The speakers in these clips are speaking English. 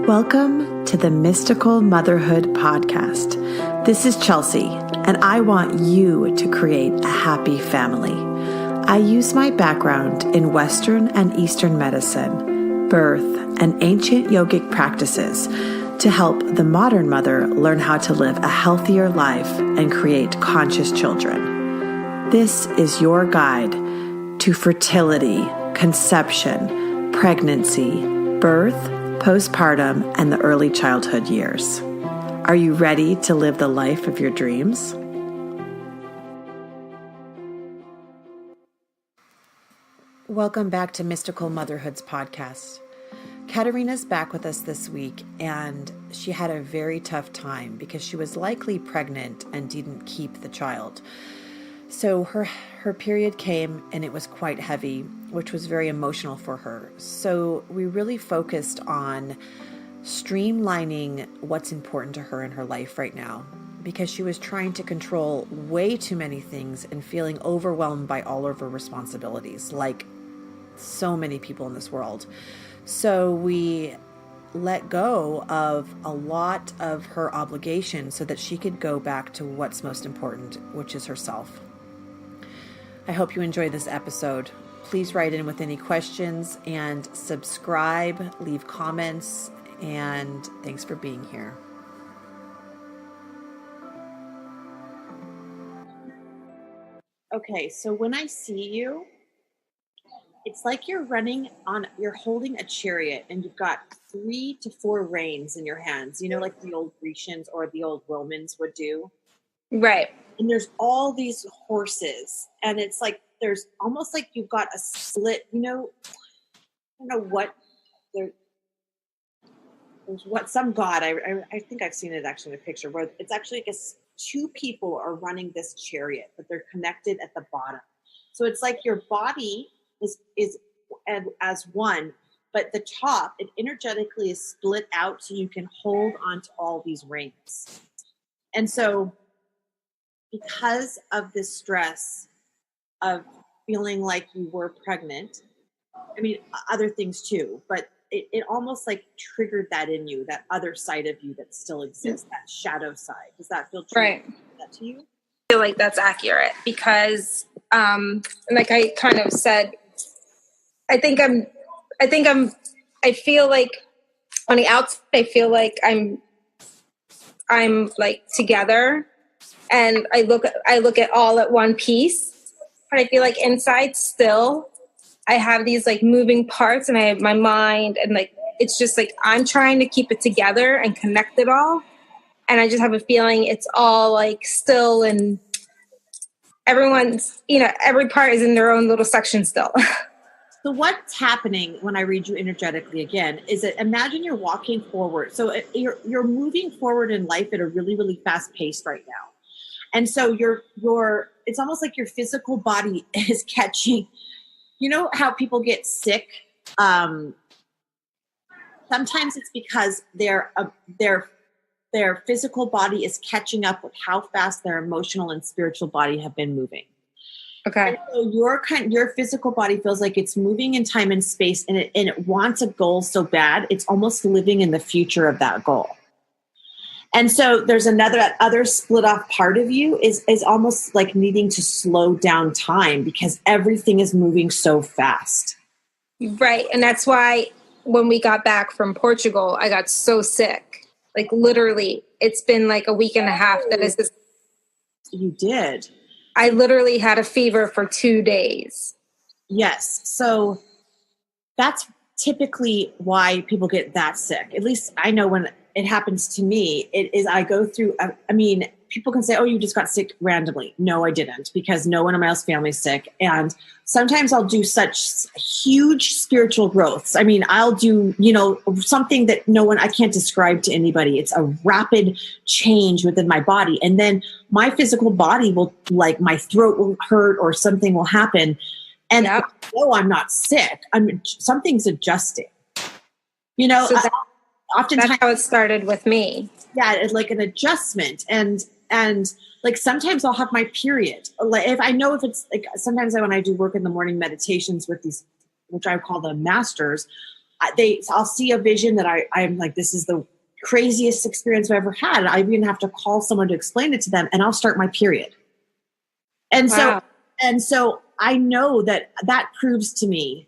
Welcome to the Mystical Motherhood podcast. This is Chelsea, and I want you to create a happy family. I use my background in Western and Eastern medicine, birth, and ancient yogic practices to help the modern mother learn how to live a healthier life and create conscious children. This is your guide to fertility, conception, pregnancy, birth, postpartum, and the early childhood years. Are you ready to live the life of your dreams? Welcome back to Mystical Motherhood's podcast. Kateryna's back with us this week, and she had a very tough time because she was likely pregnant and didn't keep the child. So her period came and it was quite heavy, which was very emotional for her. So we really focused on streamlining what's important to her in her life right now, because she was trying to control way too many things and feeling overwhelmed by all of her responsibilities, like so many people in this world. So we let go of a lot of her obligations so that she could go back to what's most important, which is herself. I hope you enjoy this episode. Please write in with any questions and subscribe, leave comments, and thanks for being here. Okay, so when I see you, it's like you're holding a chariot and you've got 3 to 4 reins in your hands, like the old Grecians or the old Romans would do. Right. And there's all these horses, and it's like there's almost like you've got a split, I don't know what there's what some god, I think I've seen it actually in a picture where it's actually like 2 people are running this chariot, but they're connected at the bottom. So it's like your body is as one, but the top, it energetically is split out so you can hold onto all these reins. And so because of this stress of feeling like you were pregnant, other things too, but it almost like triggered that in you, that other side of you that still exists, that shadow side. Does that feel true? Right. That to you? I feel like that's accurate because, like I kind of said, I feel like on the outside, I feel like I'm like together, and I look at all at one piece, but I feel like inside still I have these like moving parts, and I have my mind, and like it's just like I'm trying to keep it together and connect it all, and I just have a feeling it's all like still, and everyone's, every part is in their own little section still. So what's happening when I read you energetically again is that imagine you're walking forward. So you're moving forward in life at a really, really fast pace right now. And so it's almost like your physical body is catching, how people get sick. Sometimes it's because their physical body is catching up with how fast their emotional and spiritual body have been moving. Okay. And so your physical body feels like it's moving in time and space, and it wants a goal so bad, it's almost living in the future of that goal. And so there's that other split off part of you is almost like needing to slow down time because everything is moving so fast. Right. And that's why when we got back from Portugal, I got so sick. Like literally, it's been like a week and a half that is this. You did. I literally had a fever for 2 days. Yes. So that's typically why people get that sick. At least I know when it happens to me, I go through, people can say, oh, you just got sick randomly. No, I didn't, because no one in my house family is sick. And sometimes I'll do such huge spiritual growths. I'll do, something that I can't describe to anybody. It's a rapid change within my body. And then my physical body will, like, my throat will hurt or something will happen. And Yep. I'm not sick. Something's adjusting. So Oftentimes that's how it started with me. Yeah, it's like an adjustment. And like sometimes I'll have my period. Like if it's like sometimes when I do work in the morning meditations with these, which I call the masters, I'll see a vision that I'm like, this is the craziest experience I've ever had. I even have to call someone to explain it to them, and I'll start my period. And Wow. so I know that proves to me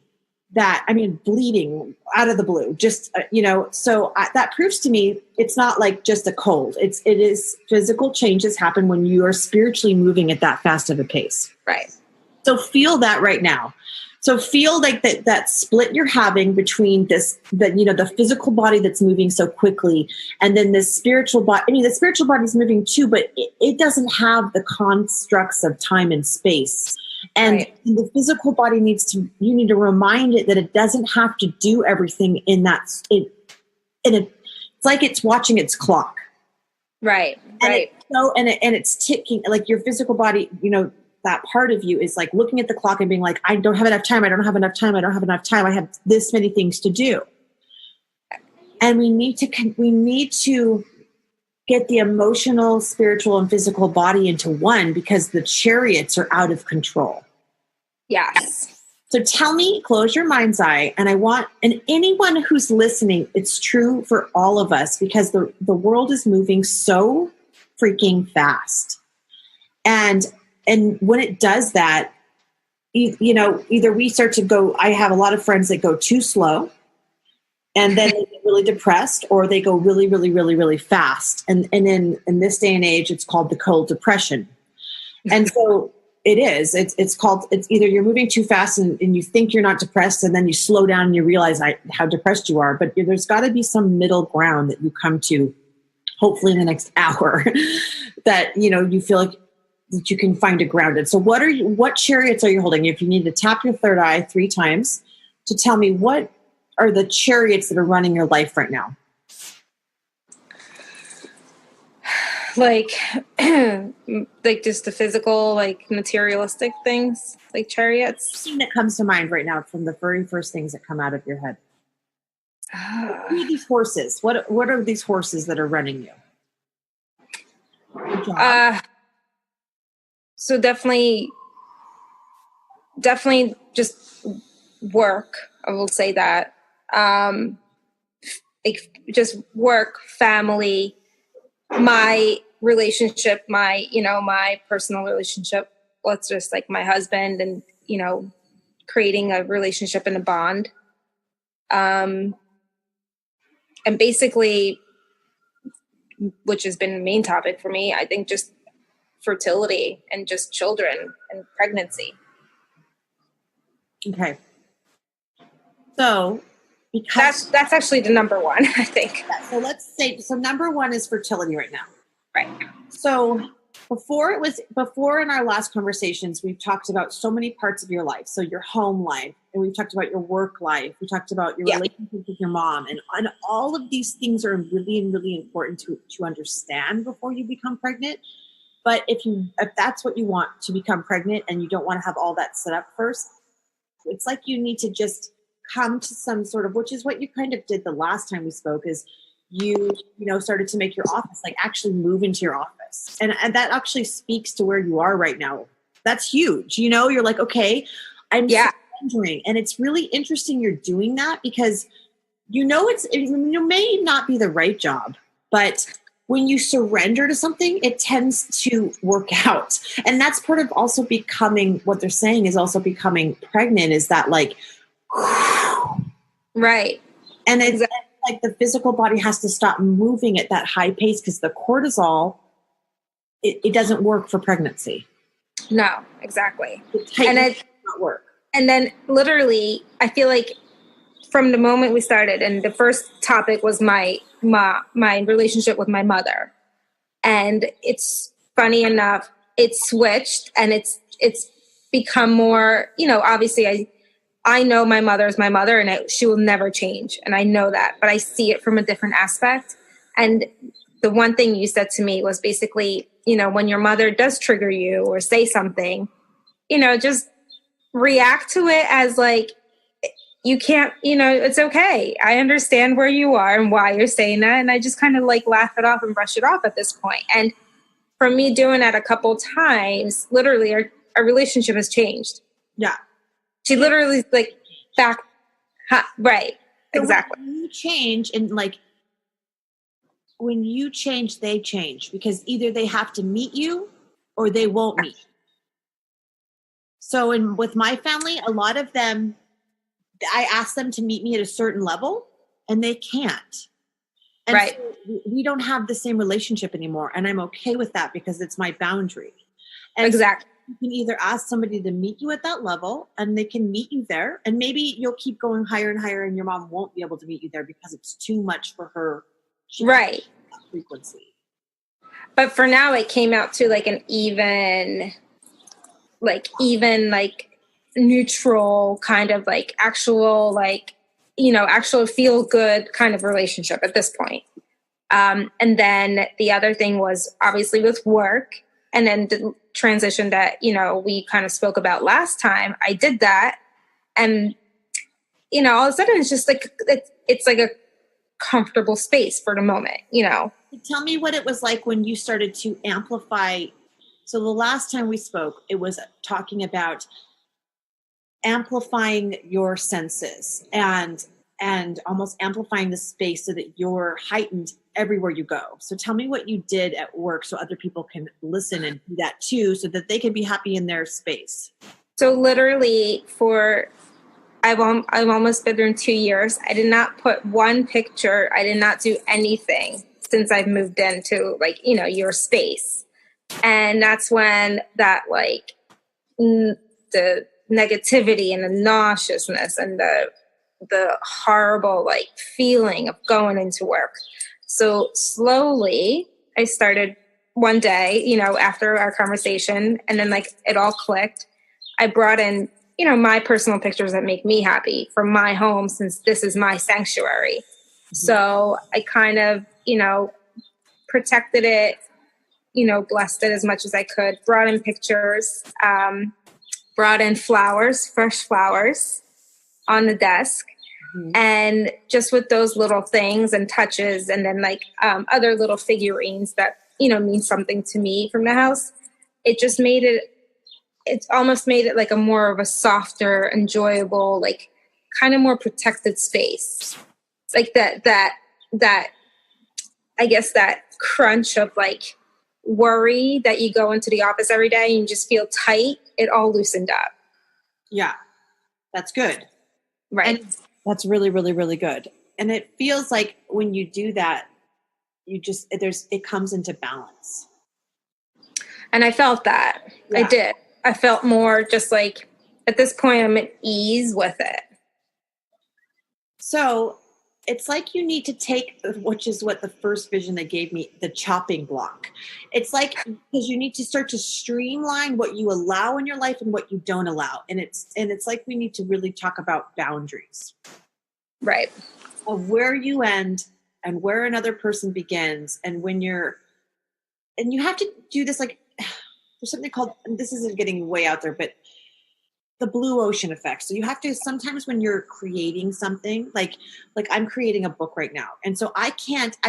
that, I mean, bleeding out of the blue, just, that proves to me it's not like just a cold. It is physical changes happen when you are spiritually moving at that fast of a pace. Right. So feel that right now. So feel like that split you're having between the physical body that's moving so quickly, and then the spiritual body. I mean, the spiritual body is moving too, but it doesn't have the constructs of time and space. And Right. the physical body you need to remind it that it doesn't have to do everything it's like it's watching its clock. Right. And Right. it's ticking, like your physical body, that part of you is like looking at the clock and being like, I don't have enough time. I don't have enough time. I don't have enough time. I have this many things to do. And we need to get the emotional, spiritual, and physical body into one, because the chariots are out of control. Yes. So tell me, close your mind's eye. And and anyone who's listening, it's true for all of us, because the world is moving so freaking fast. And when it does that, either we start to go, I have a lot of friends that go too slow, and then they get really depressed, or they go really, really, really, really fast. And in this day and age, it's called the cold depression. And so it's either you're moving too fast and you think you're not depressed, and then you slow down and you realize how depressed you are. But there's got to be some middle ground that you come to, hopefully in the next hour, that, you feel like that you can find it grounded. So what chariots are you holding? If you need to tap your third eye 3 times to tell me, what are the chariots that are running your life right now? Like, like just the physical, like materialistic things, like chariots. Thing that comes to mind right now from the very first things that come out of your head. What are these horses? What are these horses that are running you? Good job. So definitely just work. I will say that. Like just work, family, my relationship, my personal relationship with just like my husband, and, creating a relationship and a bond. And basically, which has been the main topic for me, I think just fertility and just children and pregnancy. Okay. So because That's actually the number one, I think. so let's say, number one is fertility right now. Right. So before in our last conversations, we've talked about so many parts of your life. So your home life, and we've talked about your work life. We talked about your relationship with your mom, and all of these things are really, really important to understand before you become pregnant. But if that's what you want to become pregnant, and you don't want to have all that set up first, it's like you need to just come to some sort of, which is what you kind of did the last time we spoke, is you started to make your office, like actually move into your office. And that actually speaks to where you are right now. That's huge. You're like, okay, I'm surrendering. And it's really interesting you're doing that, because it may not be the right job, but when you surrender to something, it tends to work out. And that's part of also becoming, what they're saying is also becoming pregnant, is that like, right. And it's like the physical body has to stop moving at that high pace, because the cortisol, it doesn't work for pregnancy. No, exactly. And it does not work. And then literally, I feel like from the moment we started, and the first topic was my relationship with my mother. And it's funny enough, it switched, and it's become more, obviously I know my mother is my mother, and she will never change. And I know that, but I see it from a different aspect. And the one thing you said to me was basically, when your mother does trigger you or say something, just react to it as like, you can't, it's okay. I understand where you are and why you're saying that. And I just kind of like laugh it off and brush it off at this point. And from me doing that a couple times, literally our relationship has changed. Yeah. She literally like right. So exactly. when you change, and like when you change, they change, because either they have to meet you or they won't meet you. So with my family, a lot of them, I ask them to meet me at a certain level and they can't. And Right. so we don't have the same relationship anymore. And I'm okay with that because it's my boundary. And Exactly. so you can either ask somebody to meet you at that level and they can meet you there. And maybe you'll keep going higher and higher and your mom won't be able to meet you there because it's too much for her. Right. Frequency. But for now, it came out to like an even neutral kind of like actual, like, you know, actual feel good kind of relationship at this point. And then the other thing was obviously with work, and then the transition that, you know, we kind of spoke about last time. I did that. And, you know, all of a sudden it's just like, it's like a comfortable space for the moment, you know. Tell me what it was like when you started to amplify. So the last time we spoke, it was talking about amplifying your senses and almost amplifying the space so that you're heightened everywhere you go. So tell me what you did at work so other people can listen and do that too, so that they can be happy in their space. So literally I've almost been there 2 years. I did not put one picture. I did not do anything since I've moved into, like, you know, your space. And that's when that, like, the negativity and the nauseousness and the horrible, like, feeling of going into work. So slowly I started one day, you know, after our conversation, and then, like, it all clicked. I brought in, you know, my personal pictures that make me happy from my home, since this is my sanctuary. Mm-hmm. So I kind of, you know, protected it, you know, blessed it as much as I could, brought in pictures, brought in flowers, fresh flowers on the desk. Mm-hmm. And just with those little things and touches, and then like other little figurines that, you know, mean something to me from the house, it just made it almost made it like a more of a softer, enjoyable, like kind of more protected space. Like that, I guess that crunch of like worry that you go into the office every day and you just feel tight, it all loosened up. Yeah, that's good. Right. And that's really, really, really good. And it feels like when you do that, it comes into balance. And I felt that. Yeah. I did. I felt more just like, at this point, I'm at ease with it. So it's like you need to take, which is what the first vision they gave me, the chopping block. It's like, because you need to start to streamline what you allow in your life and what you don't allow. And it's like we need to really talk about boundaries. Right. Of where you end and where another person begins. And and you have to do this, like, there's something called, and this isn't getting way out there, but the blue ocean effect. So you have to, sometimes when you're creating something, like I'm creating a book right now. And so I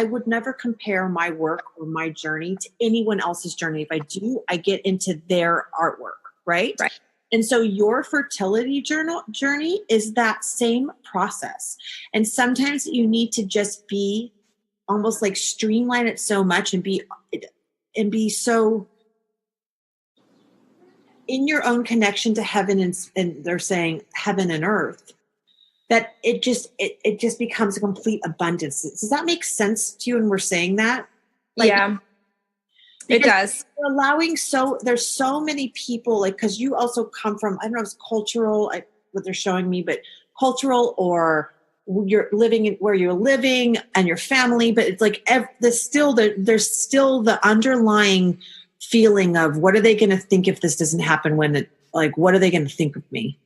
would never compare my work or my journey to anyone else's journey. If I do, I get into their artwork, right? Right. And so your fertility journey is that same process. And sometimes you need to just be almost like streamline it so much and be so in your own connection to heaven, and they're saying heaven and earth, that it just becomes a complete abundance. Does that make sense to you when we're saying that? Like, yeah, it does. We're allowing, there's so many people, like, because you also come from, I don't know if it's cultural, what they're showing me, but cultural, or you're living in where you're living and your family, but it's like there's still the underlying feeling of, what are they going to think if this doesn't happen, what are they going to think of me?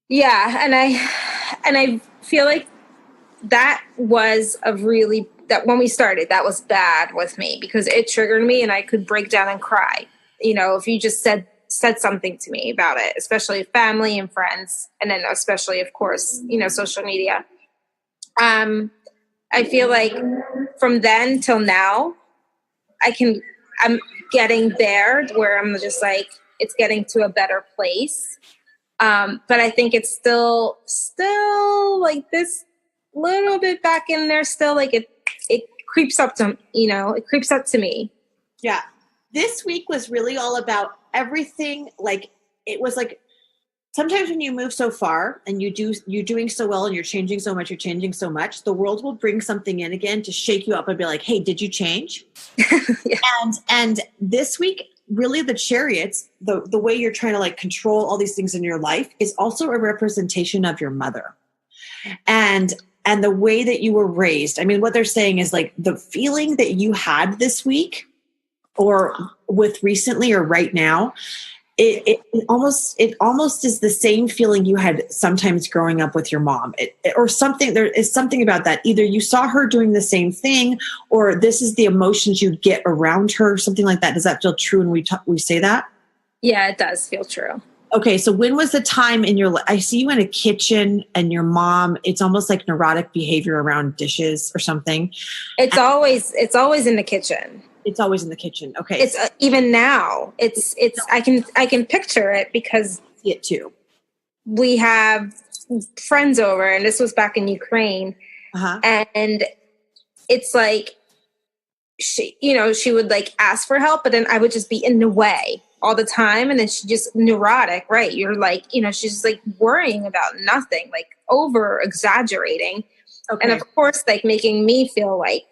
Yeah. And I feel like that was that when we started, that was bad with me, because it triggered me and I could break down and cry. You know, if you just said something to me about it, especially family and friends. And then especially, of course, you know, social media. I feel like from then till now, I'm getting there where I'm just like, it's getting to a better place. But I think it's still like this little bit back in there still. Like it creeps up to, it creeps up to me. Yeah. This week was really all about everything. Like, it was like, sometimes when you move so far and you're doing so well and you're changing so much, the world will bring something in again to shake you up and be like, hey, did you change? Yeah. And this week, really the chariots, the way you're trying to like control all these things in your life is also a representation of your mother. And the way that you were raised. I mean, what they're saying is like the feeling that you had this week or with recently or right now, it almost is the same feeling you had sometimes growing up with your mom, or something. There is something about that. Either you saw her doing the same thing, or this is the emotions you get around her, something like that. Does that feel true when we say that? Yeah, it does feel true. Okay, so when was the time in your life? I see you in a kitchen and your mom, it's almost like neurotic behavior around dishes or something. It's always in the kitchen. It's always in the kitchen. Okay. It's even now. It's I can picture it because I see it too. We have friends over, and this was back in Ukraine, and it's like she would like ask for help, but then I would just be in the way all the time, and then she just neurotic, right? You're like, she's just like worrying about nothing, like over exaggerating, and of course, like making me feel like,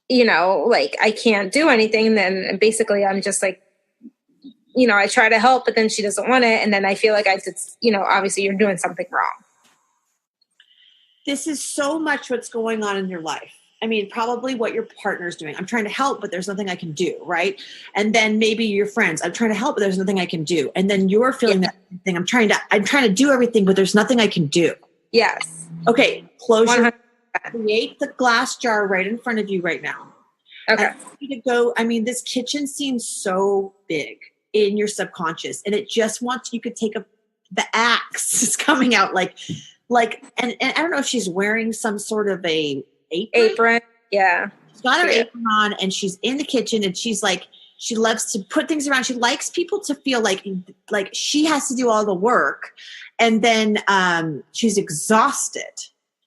like I can't do anything. And then basically I'm just like, I try to help, but then she doesn't want it. And then I feel like I just, obviously you're doing something wrong. This is so much what's going on in your life. I mean, probably what your partner's doing. I'm trying to help, but there's nothing I can do, right? And then maybe your friends, I'm trying to help, but there's nothing I can do. And then you're feeling that thing. I'm trying to do everything, but there's nothing I can do. Yes. Okay. Close 100%. create the glass jar right in front of you right now. Okay. I want you to go. I mean, this kitchen seems so big in your subconscious, and it just wants, you could take the axe is coming out like, and I don't know if she's wearing some sort of a apron. Yeah. She's got her apron on, and she's in the kitchen, and she's like, she loves to put things around. She likes people to feel like she has to do all the work, and then she's exhausted.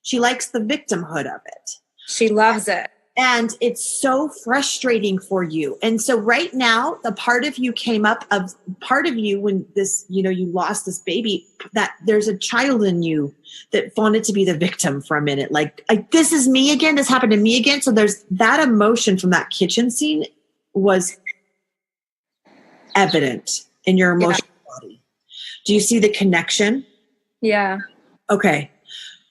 She likes the victimhood of it. She loves it. And it's so frustrating for you. And so right now, the part of you came up of part of you when this, you lost this baby, that there's a child in you that wanted to be the victim for a minute. Like this is me again. This happened to me again. So there's that emotion from that kitchen scene was evident in your emotional body. Do you see the connection? Yeah. Okay.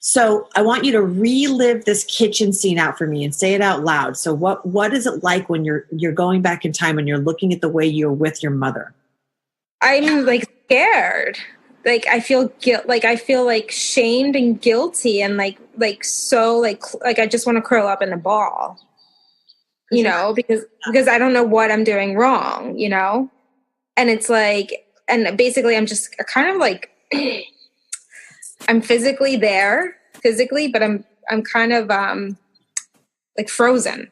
So I want you to relive this kitchen scene out for me and say it out loud. So what is it like when you're going back in time and you're looking at the way you're with your mother? I'm like scared. Like I feel guilt. Like I feel like shamed and guilty, and like so like I just want to curl up in a ball. Because I don't know what I'm doing wrong. And it's like, and basically I'm just kind of like. I'm physically there, but I'm kind of like frozen,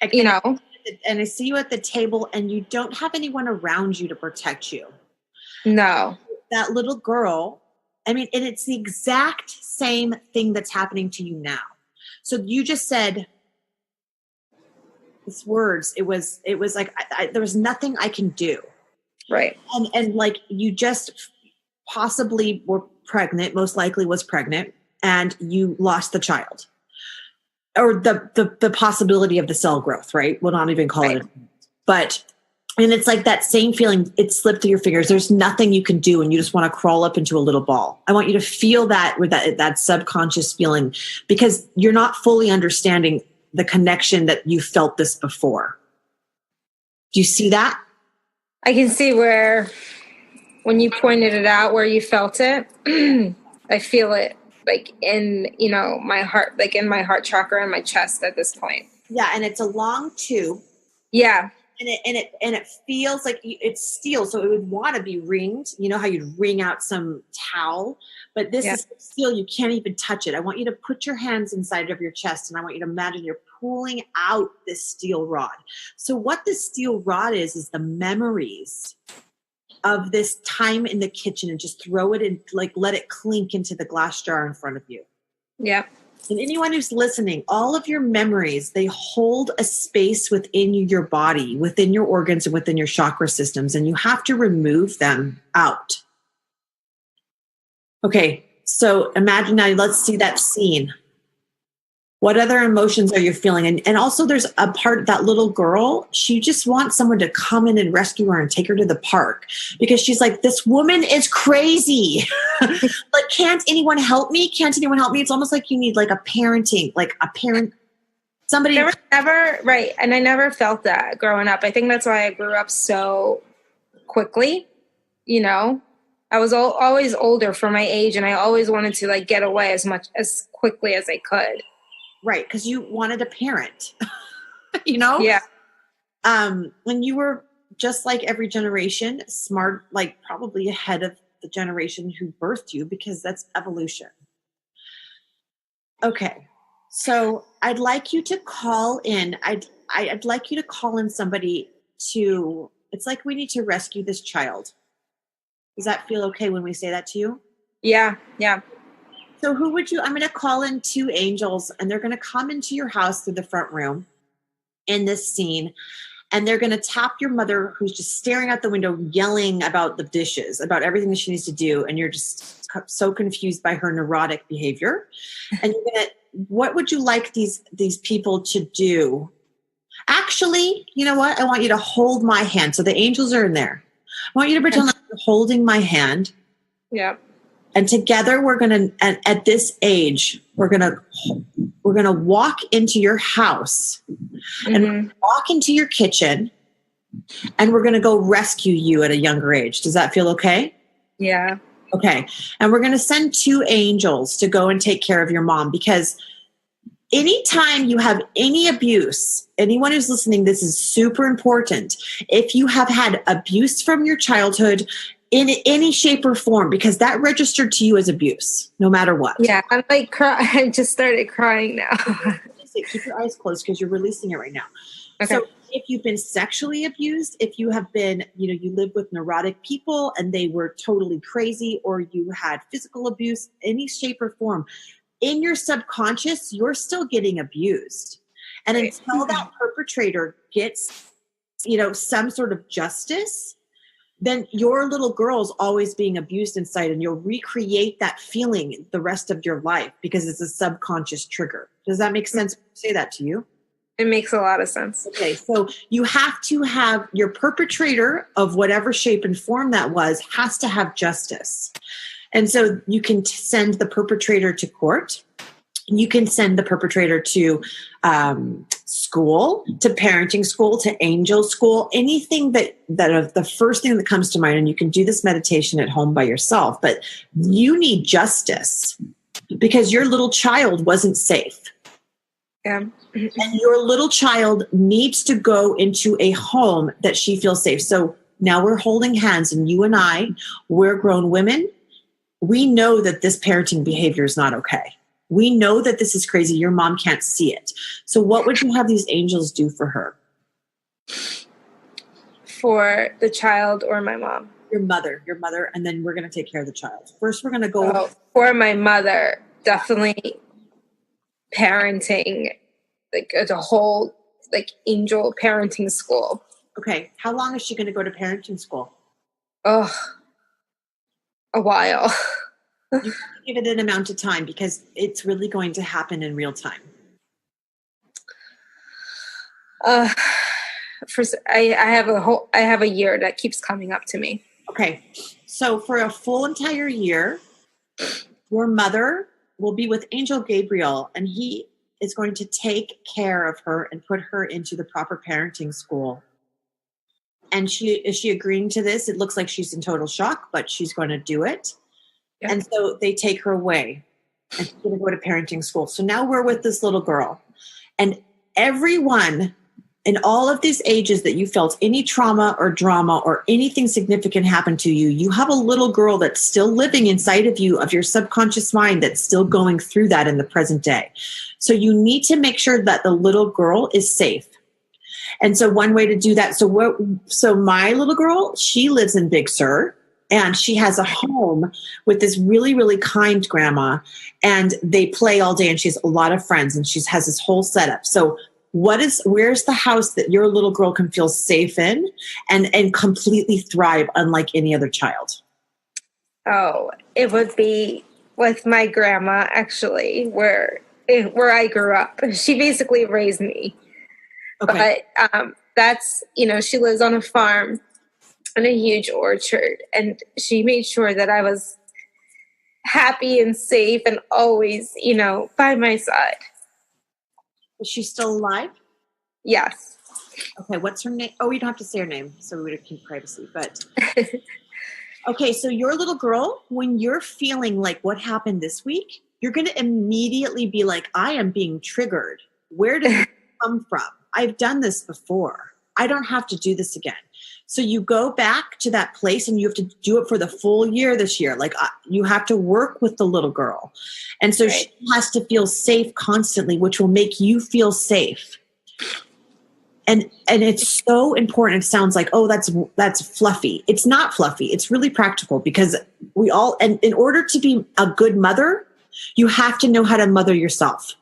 And I see you at the table, and you don't have anyone around you to protect you. No. That little girl, I mean, and it's the exact same thing that's happening to you now. So you just said these words. It was like there was nothing I can do. Right. And like you just possibly were pregnant, most likely was pregnant, and you lost the child, or the possibility of the cell growth, right? We'll not even call it, but, and it's like that same feeling, it slipped through your fingers. There's nothing you can do, and you just want to crawl up into a little ball. I want you to feel that with that subconscious feeling, because you're not fully understanding the connection that you felt this before. Do you see that? I can see where, when you pointed it out, where you felt it, I feel it like in, my heart, like in my heart chakra and my chest at this point. Yeah. And it's a long tube. Yeah. And it feels like it's steel. So it would want to be ringed. You know how you'd wring out some towel, but this is steel. You can't even touch it. I want you to put your hands inside of your chest, and I want you to imagine you're pulling out this steel rod. So what this steel rod is the memories of this time in the kitchen, and just throw it in, like let it clink into the glass jar in front of you. Yeah. And anyone who's listening, all of your memories, they hold a space within your body, within your organs, and within your chakra systems, and you have to remove them out. Okay, so imagine now, let's see that scene. What other emotions are you feeling? And also there's a part, that little girl, she just wants someone to come in and rescue her and take her to the park because she's like, this woman is crazy. Like, can't anyone help me? Can't anyone help me? It's almost like you need like a parenting, like a parent, somebody. Never, right. And I never felt that growing up. I think that's why I grew up so quickly, you know. I was always older for my age, and I always wanted to like get away as quickly as I could. Right, because you wanted a parent, you know? Yeah. When you were just like every generation, smart, like probably ahead of the generation who birthed you, because that's evolution. Okay, so I'd like you to call in. I'd like you to call in somebody to, it's like we need to rescue this child. Does that feel okay when we say that to you? Yeah, yeah. So I'm going to call in 2 angels, and they're going to come into your house through the front room in this scene, and they're going to tap your mother, who's just staring out the window, yelling about the dishes, about everything that she needs to do, and you're just so confused by her neurotic behavior. And you're going to, what would you like these people to do? Actually, you know what? I want you to hold my hand. So the angels are in there. I want you to pretend like you're holding my hand. Yeah. And together we're going to, at this age, we're going to walk into your house and walk into your kitchen, and we're going to go rescue you at a younger age. Does that feel okay? Yeah. Okay. And we're going to send 2 angels to go and take care of your mom, because anytime you have any abuse, anyone who's listening, this is super important. If you have had abuse from your childhood, in any shape or form, because that registered to you as abuse, no matter what. Yeah, I'm like I just started crying now. Keep your eyes closed because you're releasing it right now. Okay. So if you've been sexually abused, if you have been, you live with neurotic people and they were totally crazy, or you had physical abuse, any shape or form, in your subconscious, you're still getting abused. And until that perpetrator gets, some sort of justice, then your little girl's always being abused inside, and you'll recreate that feeling the rest of your life because it's a subconscious trigger. Does that make sense? Say that to you. It makes a lot of sense. Okay, so you have to have your perpetrator of whatever shape and form that was has to have justice. And so you can send the perpetrator to court. You can send the perpetrator to school, to parenting school, to angel school, anything that the first thing that comes to mind. And you can do this meditation at home by yourself, but you need justice because your little child wasn't safe. Yeah. And your little child needs to go into a home that she feels safe. So now we're holding hands, and you and I, we're grown women. We know that this parenting behavior is not okay. We know that this is crazy. Your mom can't see it. So what would you have these angels do for her? For the child or my mom? Your mother, and then we're going to take care of the child. First, we're going to go. For my mother, definitely parenting, like as a whole, like angel parenting school. Okay. How long is she going to go to parenting school? Oh, a while. You have to give it an amount of time because it's really going to happen in real time. I have a year that keeps coming up to me. Okay. So for a full entire year, your mother will be with Angel Gabriel, and he is going to take care of her and put her into the proper parenting school. And is she agreeing to this? It looks like she's in total shock, but she's going to do it. Yep. And so they take her away, and she's going to go to parenting school. So now we're with this little girl, and everyone in all of these ages that you felt any trauma or drama or anything significant happened to you, you have a little girl that's still living inside of you, of your subconscious mind, that's still going through that in the present day. So you need to make sure that the little girl is safe. And so one way to do that, so my little girl, she lives in Big Sur. And she has a home with this really, really kind grandma, and they play all day, and she has a lot of friends, and she has this whole setup. So where's the house that your little girl can feel safe in and completely thrive unlike any other child? Oh, it would be with my grandma, actually, where I grew up. She basically raised me. Okay. But that's, she lives on a farm in a huge orchard, and she made sure that I was happy and safe and always, by my side. Is she still alive? Yes. Okay, what's her name? Oh, you don't have to say her name, so we would keep privacy. But okay, so your little girl, when you're feeling like what happened this week, you're going to immediately be like, I am being triggered. Where did this come from? I've done this before. I don't have to do this again. So you go back to that place, and you have to do it for the full year this year. Like you have to work with the little girl. And so she has to feel safe constantly, which will make you feel safe. And it's so important. It sounds like, oh, that's fluffy. It's not fluffy. It's really practical, because and in order to be a good mother, you have to know how to mother yourself.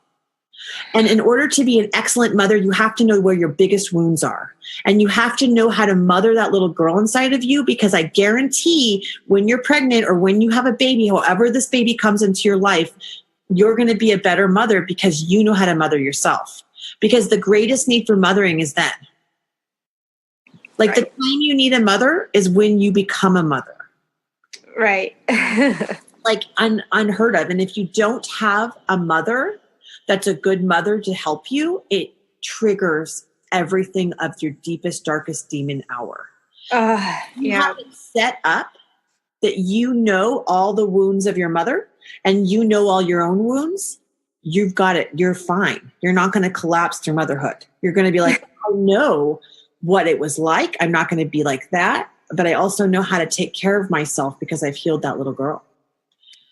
And in order to be an excellent mother, you have to know where your biggest wounds are. And you have to know how to mother that little girl inside of you, because I guarantee when you're pregnant or when you have a baby, however this baby comes into your life, you're going to be a better mother because you know how to mother yourself. Because the greatest need for mothering is then. Like the time you need a mother is when you become a mother. Right. Like unheard of. And if you don't have a mother that's a good mother to help you, it triggers everything of your deepest, darkest demon hour. You have it set up that you know all the wounds of your mother and you know all your own wounds. You've got it. You're fine. You're not going to collapse through motherhood. You're going to be like, I know what it was like. I'm not going to be like that. But I also know how to take care of myself because I've healed that little girl.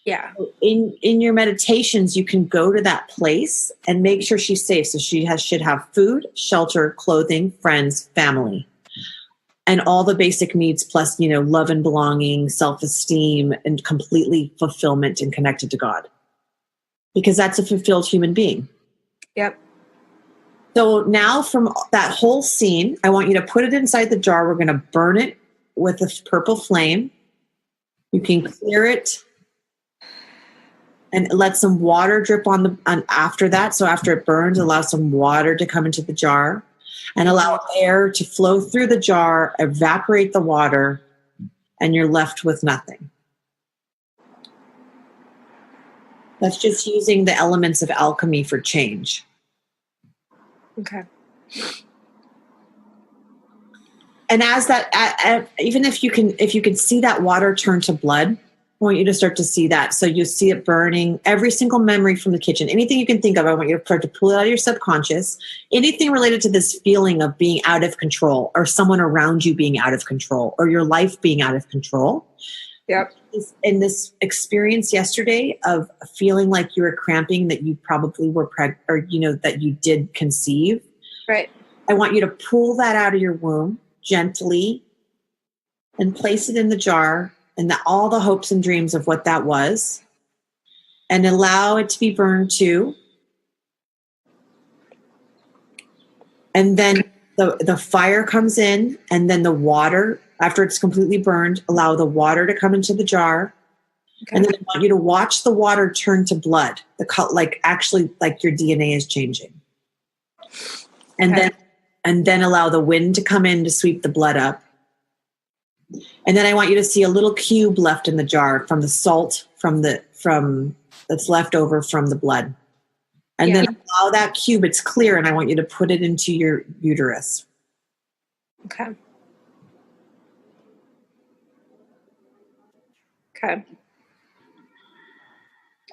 Yeah. In your meditations, you can go to that place and make sure she's safe. So she should have food, shelter, clothing, friends, family, and all the basic needs, plus, love and belonging, self-esteem, and completely fulfillment and connected to God. Because that's a fulfilled human being. Yep. So now from that whole scene, I want you to put it inside the jar. We're going to burn it with a purple flame. You can clear it and let some water drip on after that. So after it burns, allow some water to come into the jar and allow air to flow through the jar, evaporate the water, and you're left with nothing. That's just using the elements of alchemy for change. Okay. And as that, even if you can see that water turn to blood, I want you to start to see that. So you see it burning every single memory from the kitchen, anything you can think of. I want you to start to pull it out of your subconscious. Anything related to this feeling of being out of control, or someone around you being out of control, or your life being out of control. Yep. In this experience yesterday of feeling like you were cramping, that you probably were pregnant, or that you did conceive. Right. I want you to pull that out of your womb gently and place it in the jar, and all the hopes and dreams of what that was, and allow it to be burned too. And then the fire comes in, and then the water, after it's completely burned, allow the water to come into the jar. Okay. And then I want you to watch the water turn to blood, like your DNA is changing. And then allow the wind to come in to sweep the blood up. And then I want you to see a little cube left in the jar from the salt from that's left over from the blood. And then allow that cube, it's clear, and I want you to put it into your uterus. Okay.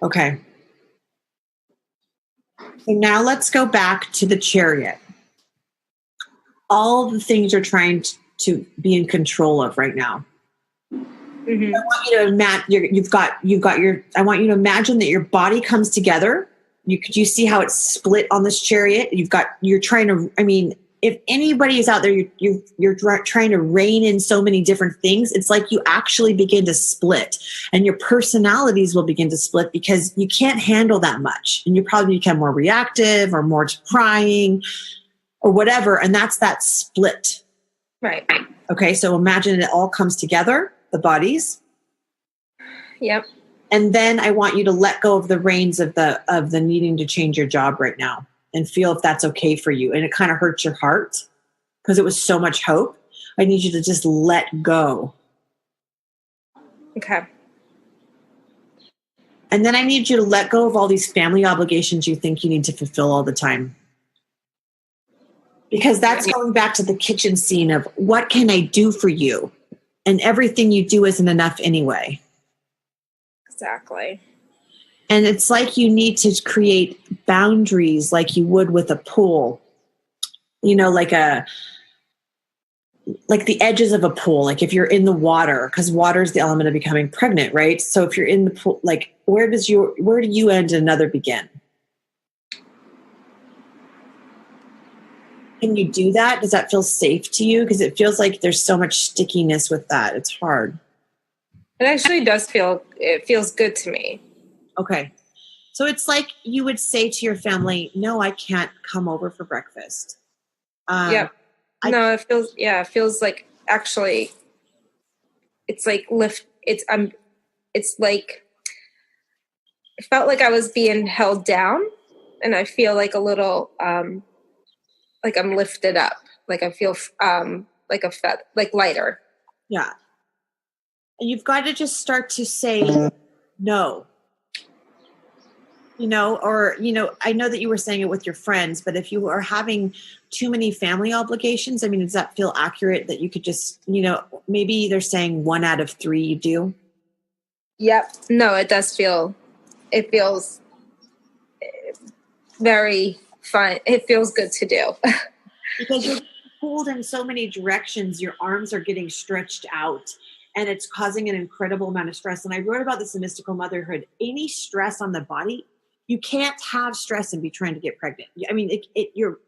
Okay. So now let's go back to the chariot. All the things you're trying to be in control of right now. Mm-hmm. I want you to imagine I want you to imagine that your body comes together. You see how it's split on this chariot? if anybody is out there, you're trying to rein in so many different things. It's like you actually begin to split, and your personalities will begin to split because you can't handle that much, and you probably become more reactive or more crying or whatever. And that's that split. Right. Okay. So imagine it all comes together, the bodies. Yep. And then I want you to let go of the reins of the needing to change your job right now and feel if that's okay for you. And it kind of hurts your heart because it was so much hope. I need you to just let go. Okay. And then I need you to let go of all these family obligations you think you need to fulfill all the time. Because that's going back to the kitchen scene of what can I do for you? And everything you do isn't enough anyway. Exactly. And it's like you need to create boundaries like you would with a pool. You know, like the edges of a pool, like if you're in the water, because water is the element of becoming pregnant, right? So if you're in the pool, like where do you end and another begin? Can you do that? Does that feel safe to you? Because it feels like there's so much stickiness with that. It's hard. It actually it feels good to me. Okay. So it's like you would say to your family, no, I can't come over for breakfast. Yep. No, it feels like actually it's like it's like it felt like I was being held down, and I feel like a little like I'm lifted up. Like I feel like like lighter. Yeah. And you've got to just start to say no. Or I know that you were saying it with your friends, but if you are having too many family obligations, I mean, does that feel accurate that you could just, maybe they're saying 1 out of 3 you do? Yep. No, it feels very fun. It feels good to do. Because you're pulled in so many directions, your arms are getting stretched out. And it's causing an incredible amount of stress. And I wrote about this in Mystical Motherhood. Any stress on the body, you can't have stress and be trying to get pregnant. I mean, your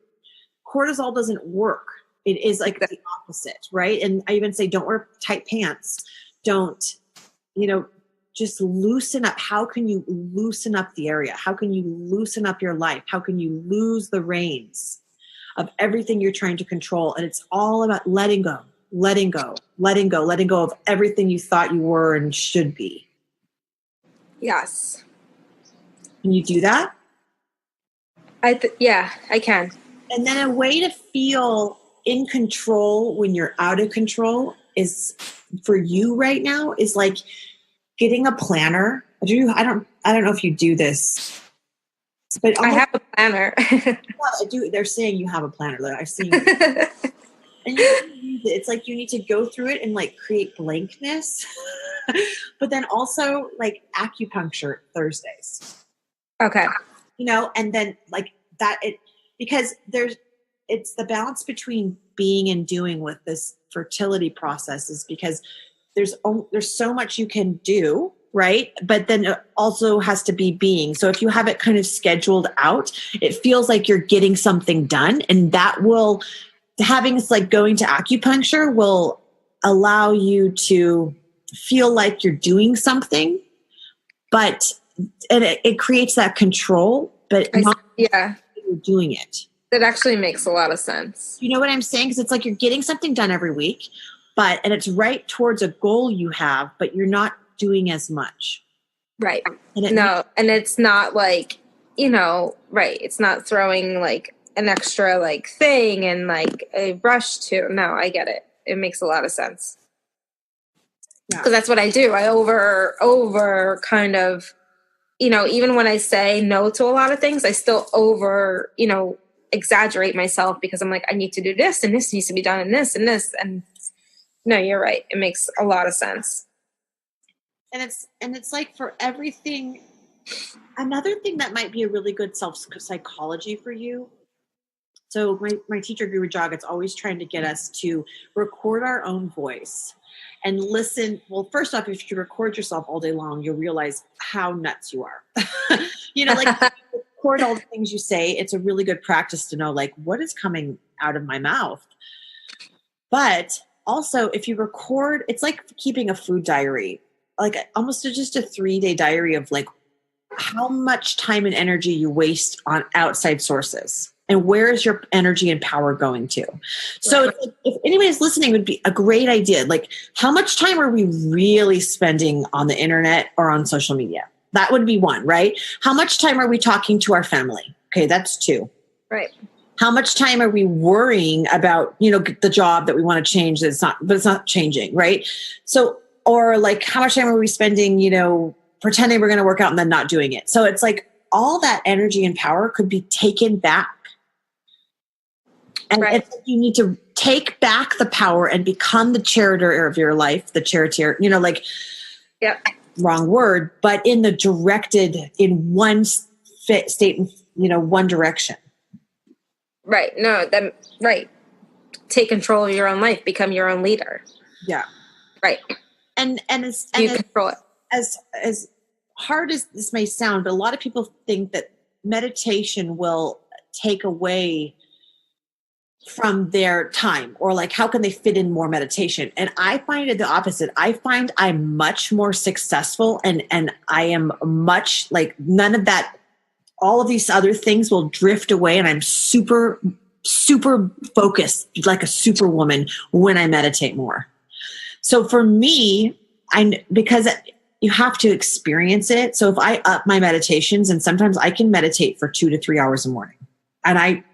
cortisol doesn't work. It is like the opposite, right? And I even say, don't wear tight pants. Don't, just loosen up. How can you loosen up the area? How can you loosen up your life? How can you lose the reins of everything you're trying to control? And it's all about letting go of everything you thought you were and should be. Yes. Can you do that? Yeah, I can. And then a way to feel in control when you're out of control is, for you right now, is like getting a planner. I don't know if you do this, but I have a planner. I do. They're saying you have a planner. Like, I've seen it. And it's like you need to go through it and like create blankness, but then also like acupuncture Thursdays. Okay. And then like that, because it's the balance between being and doing with this fertility process, is because there's so much you can do, right? But then it also has to be being. So if you have it kind of scheduled out, it feels like you're getting something done, and that will, having it's like going to acupuncture will allow you to feel like you're doing something, and it creates that control, but you're doing it. That actually makes a lot of sense. You know what I'm saying? Because it's like you're getting something done every week, and it's right towards a goal you have, but you're not doing as much. Right. And it's not like, right. It's not throwing like an extra like thing and like a rush to. No, I get it. It makes a lot of sense. Because that's what I do. I over kind of, even when I say no to a lot of things, I still exaggerate myself, because I'm like, I need to do this, and this needs to be done, and this and this. And no, you're right. It makes a lot of sense. And it's like for everything, another thing that might be a really good psychology for you. So my teacher, Guru Jagat's always trying to get us to record our own voice and listen. Well, first off, if you record yourself all day long, you'll realize how nuts you are. record all the things you say, it's a really good practice to know, like, what is coming out of my mouth. But also, if you record, it's like keeping a food diary, like almost just a 3-day diary of like how much time and energy you waste on outside sources. And where is your energy and power going to? So if anybody's listening, it would be a great idea. Like, how much time are we really spending on the internet or on social media? That would be one, right? How much time are we talking to our family? Okay, that's 2. Right. How much time are we worrying about, the job that we want to change but it's not changing, right? So, or like, how much time are we spending, pretending we're going to work out and then not doing it? So it's like all that energy and power could be taken back. And it's like you need to take back the power and become the charioteer of your life, the charioteer, wrong word, but in the directed, in one state, one direction. Right. No, right. Take control of your own life, become your own leader. Yeah. Right. And control it. As hard as this may sound, but a lot of people think that meditation will take away from their time, or like, how can they fit in more meditation? And I find it the opposite. I find I'm much more successful and I am much like none of that, all of these other things will drift away. And I'm super, super focused, like a superwoman when I meditate more. So for me, because you have to experience it. So if I up my meditations, and sometimes I can meditate for 2 to 3 hours a morning, and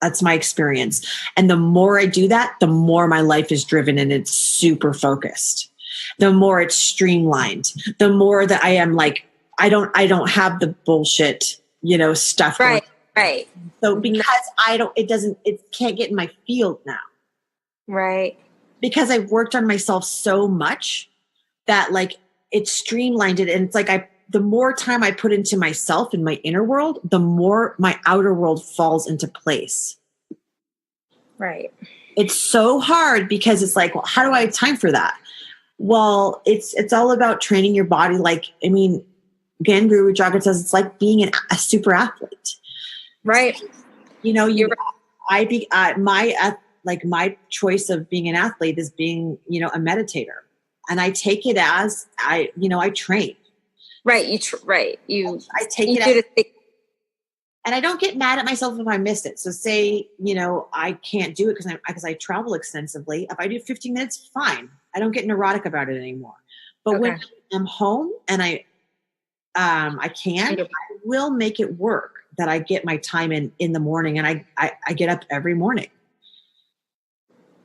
that's my experience. And the more I do that, the more my life is driven and it's super focused. The more it's streamlined, the more that I am like, I don't have the bullshit, stuff. Right. Right. So because it can't get in my field now. Right. Because I've worked on myself so much that like it's streamlined it. And it's like the more time I put into myself and my inner world, the more my outer world falls into place. Right. It's so hard because it's like, well, how do I have time for that? Well, it's all about training your body. Like, again, Guru Jagat says it's like being a super athlete. Right. My choice of being an athlete is being, a meditator, and I take it as I train. Right. I take it and I don't get mad at myself if I miss it. So say, I can't do it because I travel extensively. If I do 15 minutes, fine. I don't get neurotic about it anymore. But when I'm home and I will make it work that I get my time in the morning, and I get up every morning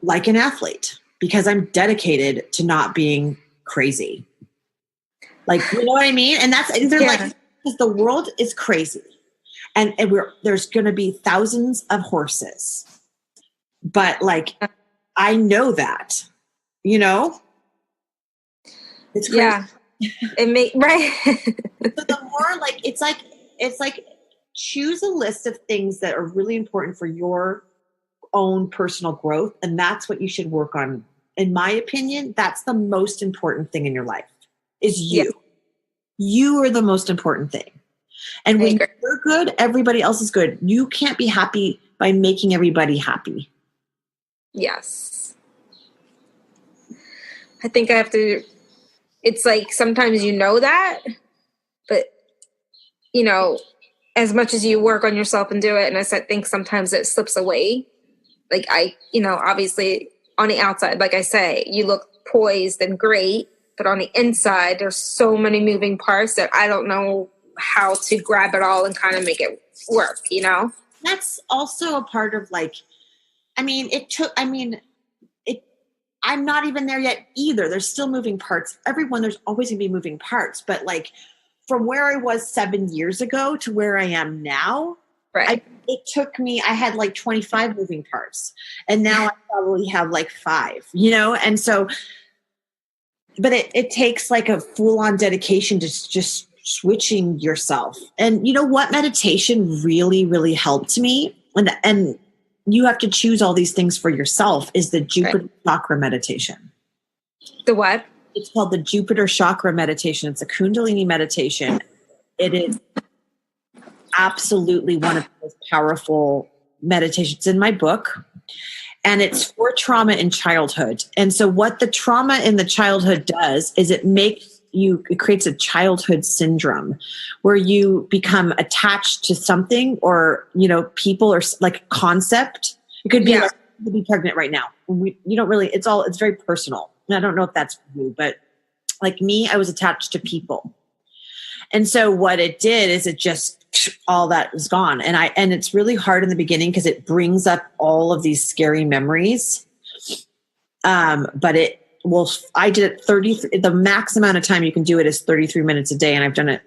like an athlete because I'm dedicated to not being crazy. Like, you know what I mean? And that's like, because the world is crazy and there's going to be thousands of horses, but like, I know that, it's crazy. Yeah. Right. So the more like, it's like choose a list of things that are really important for your own personal growth. And that's what you should work on. In my opinion, that's the most important thing in your life is you. Yeah. You are the most important thing. And when you're good, everybody else is good. You can't be happy by making everybody happy. Yes. I think I have to, it's like sometimes that, but as much as you work on yourself and do it, and I think sometimes it slips away. Like obviously on the outside, like I say, you look poised and great, but on the inside, there's so many moving parts that I don't know how to grab it all and kind of make it work, That's also a part of I'm not even there yet either. There's still moving parts. There's always gonna be moving parts, but like from where I was 7 years ago to where I am now, right. It took me, I had like 25 moving parts, and now I probably have like 5, and so, but it takes like a full-on dedication to just switching yourself. And you know what meditation really, really helped me, and you have to choose all these things for yourself, is the Jupiter chakra meditation. The what? It's called the Jupiter chakra meditation. It's a Kundalini meditation. It is absolutely one of the most powerful meditations in my book. And it's for trauma in childhood. And so what the trauma in the childhood does is it creates a childhood syndrome where you become attached to something or, people or like concept. It could be like to be pregnant right now. It's very personal. And I don't know if that's for you, but like me, I was attached to people. And so what it did is it just, all that was gone. And it's really hard in the beginning because it brings up all of these scary memories. But I did it the max amount of time you can do it is 33 minutes a day. And I've done it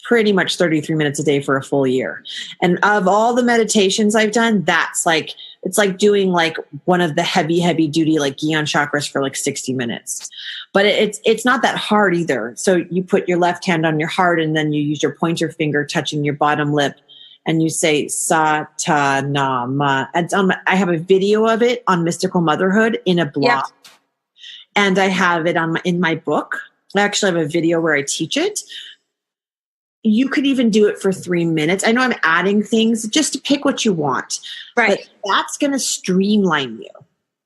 pretty much 33 minutes a day for a full year. And of all the meditations I've done, it's like doing like one of the heavy duty, like Gyan chakras for like 60 minutes. But it's not that hard either. So you put your left hand on your heart and then you use your pointer finger touching your bottom lip and you say sa ta na ma. I have a video of it on Mystical Motherhood in a blog. Yep. And I have it in my book. I actually have a video where I teach it. You could even do it for 3 minutes. I know I'm adding things just to pick what you want. Right. But that's going to streamline you.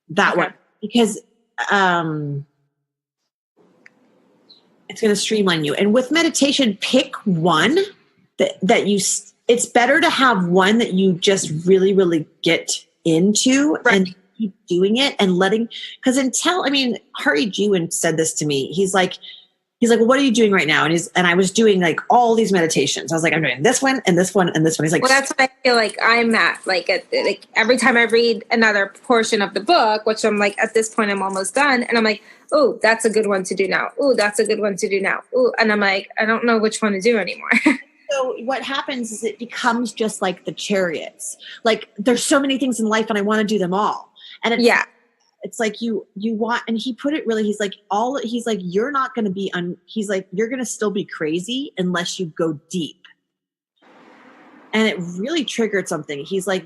That one. Because it's going to streamline you. And with meditation, pick one that you, it's better to have one that you just really, really get into and keep doing it and because Hari Jewin said this to me. He's like, well, what are you doing right now? And I was doing like all these meditations. I was like, I'm doing this one and this one and this one. He's like, well, that's what I feel like I'm at. Like every time I read another portion of the book, which I'm like, at this point, I'm almost done. And I'm like, oh, that's a good one to do now. Oh, that's a good one to do now. Oh, and I'm like, I don't know which one to do anymore. So what happens is it becomes just like the chariots. Like there's so many things in life and I want to do them all. And it's like you want, and he put it really, he's like, you're not going to be, he's like, you're going to still be crazy unless you go deep. And it really triggered something. He's like,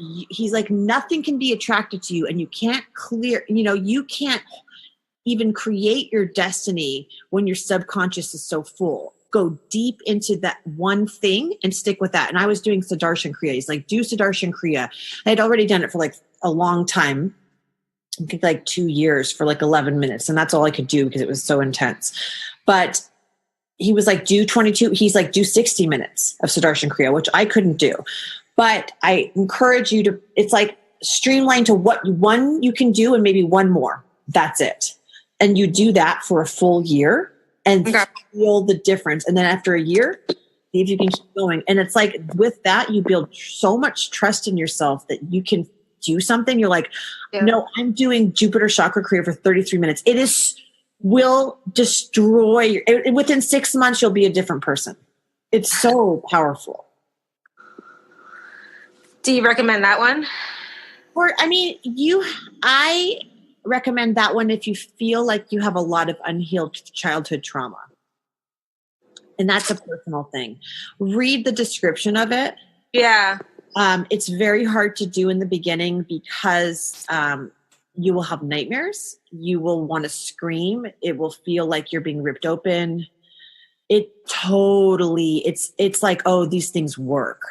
nothing can be attracted to you and you can't you can't even create your destiny when your subconscious is so full. Go deep into that one thing and stick with that. And I was doing Sudarshan Kriya. He's like, do Sudarshan Kriya. I had already done it for like a long time. I think like 2 years for like 11 minutes. And that's all I could do because it was so intense. But he was like, do 22. He's like, do 60 minutes of Sudarshan Kriya, which I couldn't do. But I encourage you to, it's like streamline to what one you can do and maybe one more. That's it. And you do that for a full year and feel the difference. And then after a year, see if you can keep going. And it's like with that, you build so much trust in yourself that you can do something. You're like, no, I'm doing Jupiter Chakra Kriya for 33 minutes. Will destroy within 6 months, you'll be a different person. It's so powerful. Do you recommend that one? I recommend that one if you feel like you have a lot of unhealed childhood trauma. And that's a personal thing. Read the description of it. Yeah. It's very hard to do in the beginning because you will have nightmares. You will want to scream. It will feel like you're being ripped open. It's like, oh, these things work.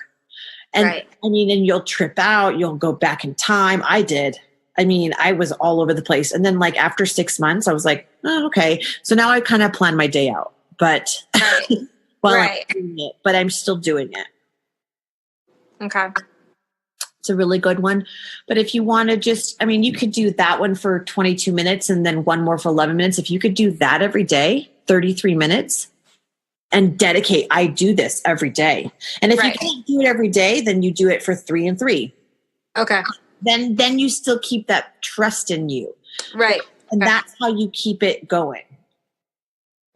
And and you'll trip out. You'll go back in time. I did. I was all over the place. And then like after 6 months, I was like, oh, okay. So now I kind of plan my day out, but while I'm doing it, but I'm still doing it. Okay. It's a really good one. But if you want to just, you could do that one for 22 minutes and then one more for 11 minutes. If you could do that every day, 33 minutes and dedicate, I do this every day. And if you can't do it every day, then you do it for 3 and 3. Okay. Then you still keep that trust in you. Right. And that's how you keep it going.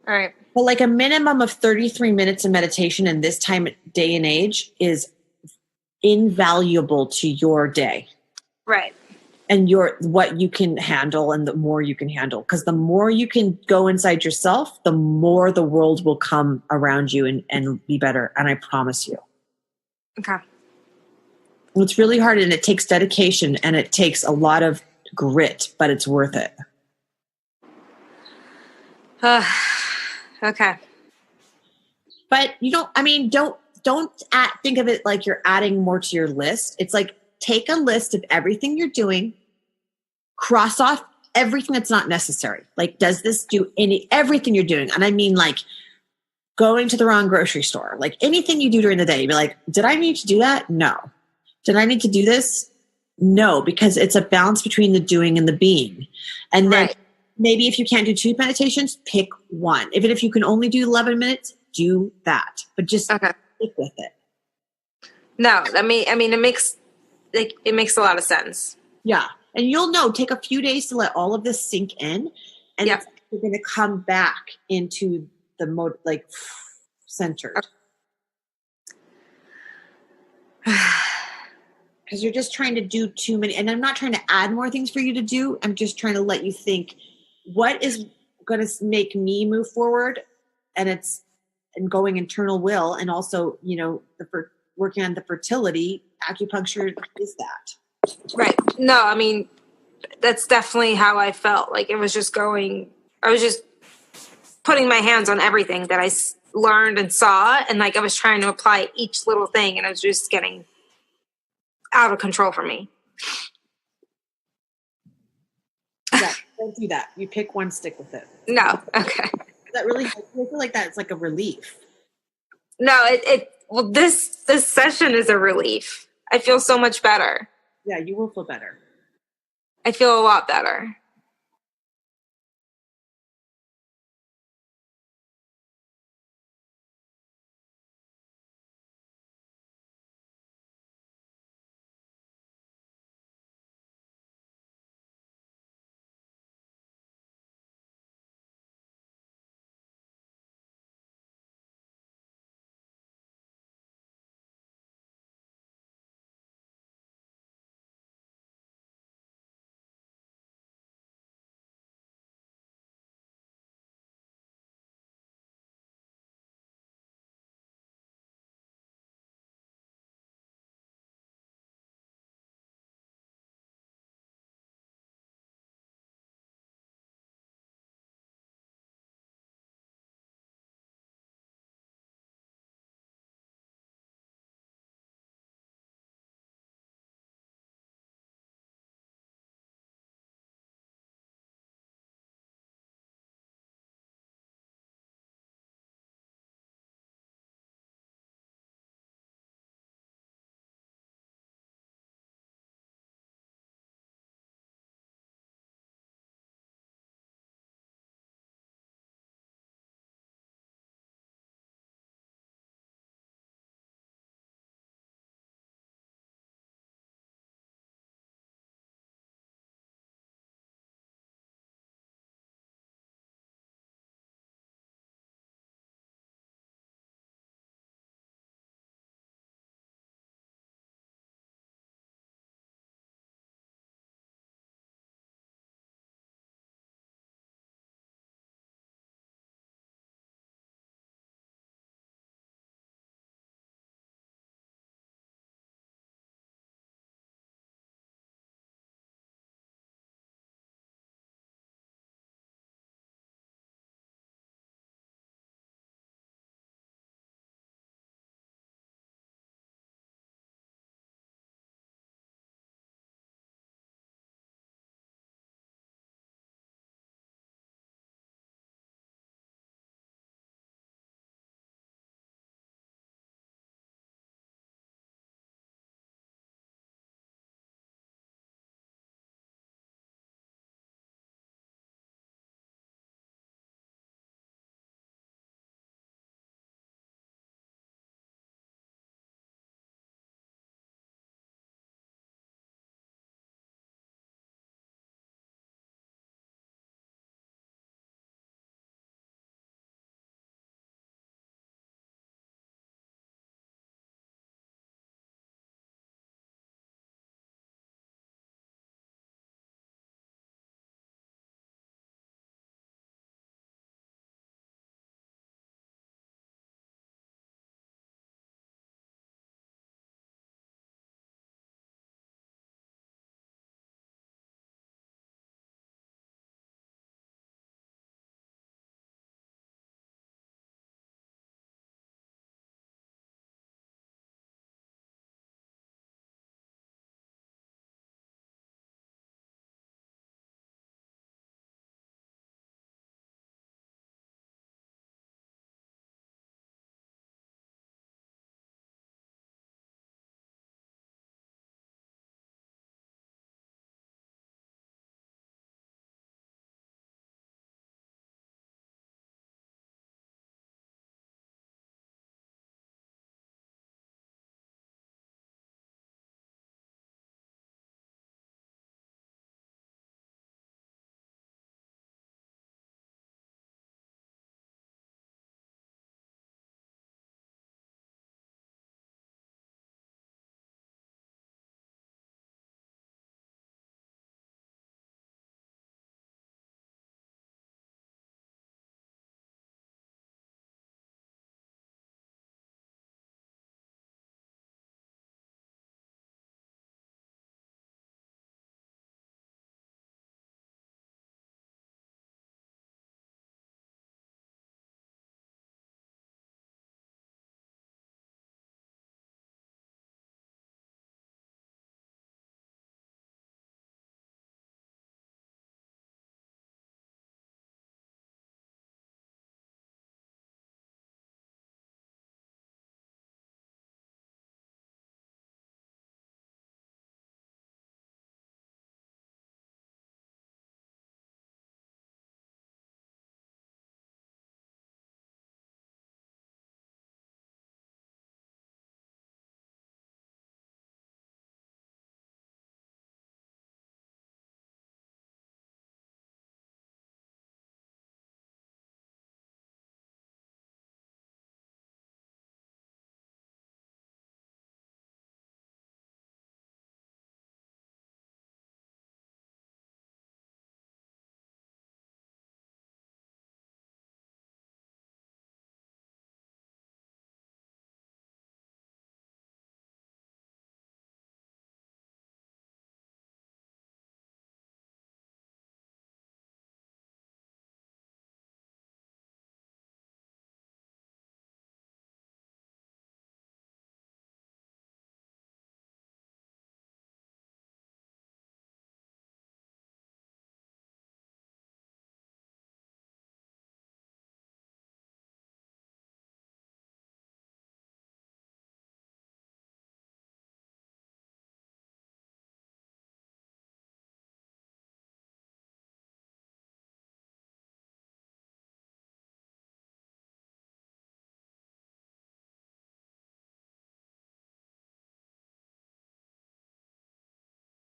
All right. But like a minimum of 33 minutes of meditation in this time, day and age is invaluable to your day. Right. And what you can handle and the more you can handle. Because the more you can go inside yourself, the more the world will come around you and be better. And I promise you. Okay. It's really hard and it takes dedication and it takes a lot of grit, but it's worth it. Okay. But don't think of it like you're adding more to your list. It's like, take a list of everything you're doing, cross off everything that's not necessary. Like, does this do everything you're doing? And I mean, like, going to the wrong grocery store, like anything you do during the day, you'd be like, did I need to do that? No. Did I need to do this? No, because it's a balance between the doing and the being. And then maybe if you can't do 2 meditations, pick one. Even if you can only do 11 minutes, do that. But just stick with it. No, I mean, it makes a lot of sense. Yeah. And you'll know, take a few days to let all of this sink in. And you're going to come back into the mode, like, centered. Because you're just trying to do too many. And I'm not trying to add more things for you to do. I'm just trying to let you think, what is going to make me move forward? And going internal will. And also, working on the fertility, acupuncture is that. Right. No, I mean, that's definitely how I felt. Like, I was just putting my hands on everything that I learned and saw. And like, I was trying to apply each little thing, and it was just getting out of control for me. Yeah, don't do that. You pick one, stick with it. No. Okay. That really, I feel like that it's like a relief. No, well, this session is a relief. I feel so much better. Yeah, you will feel better. I feel a lot better.